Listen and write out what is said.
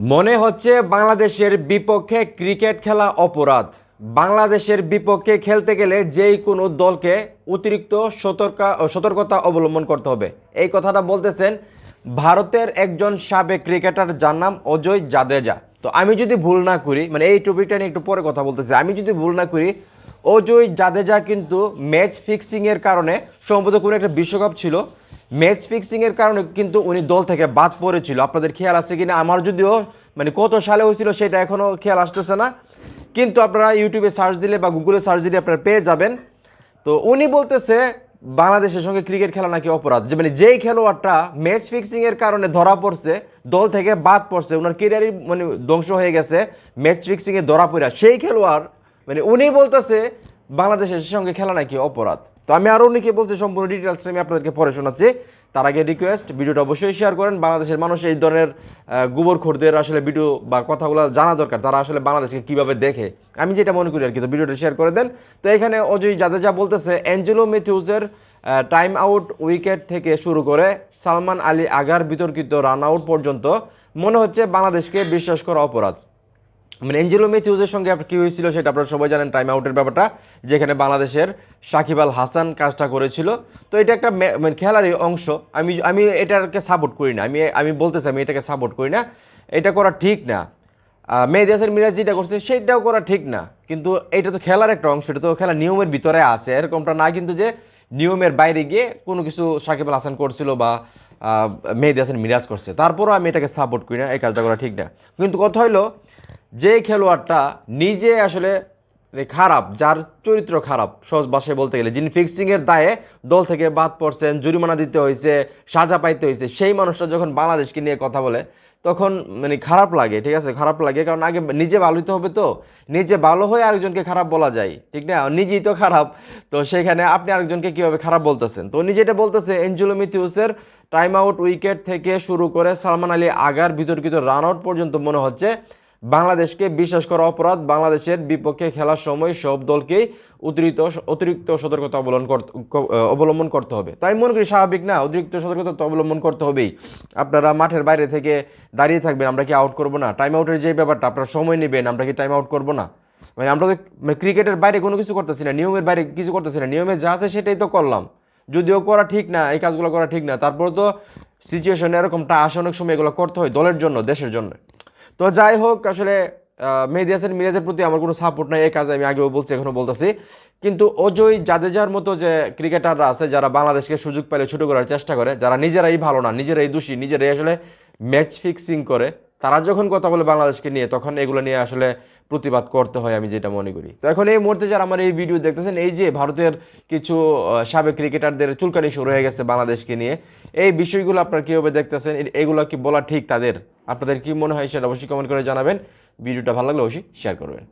মনে হচ্ছে বাংলাদেশের বিপক্ষে ক্রিকেট খেলা অপরাধ। বাংলাদেশের বিপক্ষে খেলতে গেলে যেই কোনো দলকে অতিরিক্ত সতর্কতা অবলম্বন করতে হবে, এই কথাটা বলতেছেন ভারতের একজন সাবেক ক্রিকেটার যার নাম অজয় জাদেজা। তো আমি যদি ভুল না করি, মানে এই টপিকটা নিয়ে একটু পরে কথা বলতেছি, আমি যদি ভুল না করি অজয় জাদেজা কিন্তু ম্যাচ ফিক্সিংয়ের কারণে, সম্ভবত কোনো একটা বিশ্বকাপ ছিল, ম্যাচ ফিক্সিংয়ের কারণে কিন্তু উনি দল থেকে বাদ পড়েছিল। আপনাদের খেয়াল আছে কিনা, আমার যদিও মানে কত সালে হয়েছিল সেটা এখনও খেয়াল আসতেছে না, কিন্তু আপনারা ইউটিউবে সার্চ দিলে বা গুগলে সার্চ দিলে আপনারা পেয়ে যাবেন। তো উনি বলতেছে বাংলাদেশের সঙ্গে ক্রিকেট খেলা নাকি অপরাধ, যে মানে যেই খেলোয়াড়টা ম্যাচ ফিক্সিংয়ের কারণে ধরা পড়ছে, দল থেকে বাদ পড়ছে, ওনার কেরিয়ারই মানে ধ্বংস হয়ে গেছে ম্যাচ ফিক্সিংয়ে ধরা পড়া, সেই খেলোয়াড় মানে উনি বলতেছে বাংলাদেশের সঙ্গে খেলা নাকি অপরাধ। তো আমি আরও অনেকে বলছি, সম্পূর্ণ ডিটেলস আমি আপনাদেরকে পড়ে শোনাচ্ছি। তার আগে রিকোয়েস্ট, ভিডিওটা অবশ্যই শেয়ার করেন। বাংলাদেশের মানুষ এই ধরনের গোবরখোরদের আসলে ভিডিও বা কথাগুলো জানা দরকার, তারা আসলে বাংলাদেশকে কীভাবে দেখে, আমি যেটা মনে করি আর কি। তো ভিডিওটা শেয়ার করে দেন। তো এখানে অজয় জাদেজা বলতেছে অ্যাঞ্জেলো ম্যাথিউসের টাইম আউট উইকেট থেকে শুরু করে সালমান আলী আগার বিতর্কিত রান আউট পর্যন্ত মনে হচ্ছে বাংলাদেশকে বিশ্বাস করা অপরাধ। মানে অ্যাঞ্জেলো ম্যাথিউসের সঙ্গে আপনার কী হয়েছিল সেটা আপনারা সবাই জানেন, টাইম আউটের ব্যাপারটা, যেখানে বাংলাদেশের সাকিব আল হাসান কাজটা করেছিল। তো এটা একটা মানে খেলারই অংশ। আমি আমি এটাকে সাপোর্ট করি না, আমি বলতেছি আমি এটাকে সাপোর্ট করি না, এটা করা ঠিক না। মেহেদী হাসান মিরাজ যেটা করছে সেটাও করা ঠিক না, কিন্তু এটা তো খেলার একটা অংশ, এটা তো খেলার নিয়মের ভিতরে আছে, এরকমটা না কিন্তু যে নিয়মের বাইরে গিয়ে কোনো কিছু সাকিব আল হাসান করছিল বা মেহেদী হাসান মিরাজ করছে, তারপরও আমি এটাকে সাপোর্ট করি না, এই কাজটা করা ঠিক না। কিন্তু কথা হলো, যে খেলোয়াড়টা নিজে আসলে খারাপ, যার চরিত্র খারাপ, সহজ ভাষায় বলতে গেলে, যিনি ফিক্সিংয়ের দায়ে দল থেকে বাদ পড়ছেন, জরিমানা দিতে হয়েছে, সাজা পাইতে হয়েছে, সেই মানুষটা যখন বাংলাদেশকে নিয়ে কথা বলে তখন মানে খারাপ লাগে। ঠিক আছে, খারাপ লাগে, কারণ আগে নিজে ভালো হতে হবে। তো নিজে ভালো হয়ে আরেকজনকে খারাপ বলা যায়, ঠিক না? নিজেই তো খারাপ, তো সেখানে আপনি আরেকজনকে কীভাবে খারাপ বলতেছেন? তো নিজে এটা বলতেছে অ্যাঞ্জেলো ম্যাথিউসের টাইম আউট উইকেট থেকে শুরু করে সালমান আলী আগার বিতর্কিত রান আউট পর্যন্ত মনে হচ্ছে বাংলাদেশকে বিশ্বাস করা অপরাধ। বাংলাদেশের বিপক্ষে খেলার সময় সব দলকেই অতিরিক্ত সতর্কতা অবলম্বন করতে হবে। তাই মনে করি স্বাভাবিক না, অতিরিক্ত সতর্কতা তো অবলম্বন করতে হবেই। আপনারা মাঠের বাইরে থেকে দাঁড়িয়ে থাকবেন, আমরা কি আউট করবো না? টাইম আউটের যে ব্যাপারটা, আপনারা সময় নেবেন, আমরা কি টাইম আউট করবো না? মানে আমরা তো ক্রিকেটের বাইরে কোনো কিছু করতেছি না, নিয়মের বাইরে কিছু করতেছি না, নিয়মে যা আছে সেটাই তো করলাম। যদিও করা ঠিক না, এই কাজগুলো করা ঠিক না, তারপরে তো সিচুয়েশন এরকমটা আসে, অনেক সময় এগুলো করতে হয় দলের জন্য, দেশের জন্য। তো যাই হোক, আসলে মেহেদী হাসান মিরাজের প্রতি আমার কোনো সাপোর্ট নাই, এই কাজে আমি আগেও বলছি, এখনও বলতেছি। কিন্তু অজয় জাদেজার মতো যে ক্রিকেটাররা আছে, যারা বাংলাদেশকে সুযোগ পেলে ছোটো করার চেষ্টা করে, যারা নিজেরাই ভালো না, নিজেরাই দোষী, নিজেরাই আসলে ম্যাচ ফিক্সিং করে, তারা যখন কথা বলে বাংলাদেশকে নিয়ে, তখন এগুলো নিয়ে আসলে প্রতিবাদ করতে হয়, আমি যেটা মনে করি। তো এখন এই মুহূর্তে যারা আমার এই ভিডিও দেখতেছেন, এই যে ভারতের কিছু সাবেক ক্রিকেটারদের চুলকানি শুরু হয়ে গেছে বাংলাদেশকে নিয়ে, এই বিষয়গুলো আপনারা কীভাবে দেখতেছেন? এগুলো কি বলা ঠিক তাদের? আপনাদের কি মনে হয় সেটা অবশ্যই কমেন্ট করে জানাবেন। ভিডিওটা ভালো লাগলে অবশ্যই শেয়ার করবেন।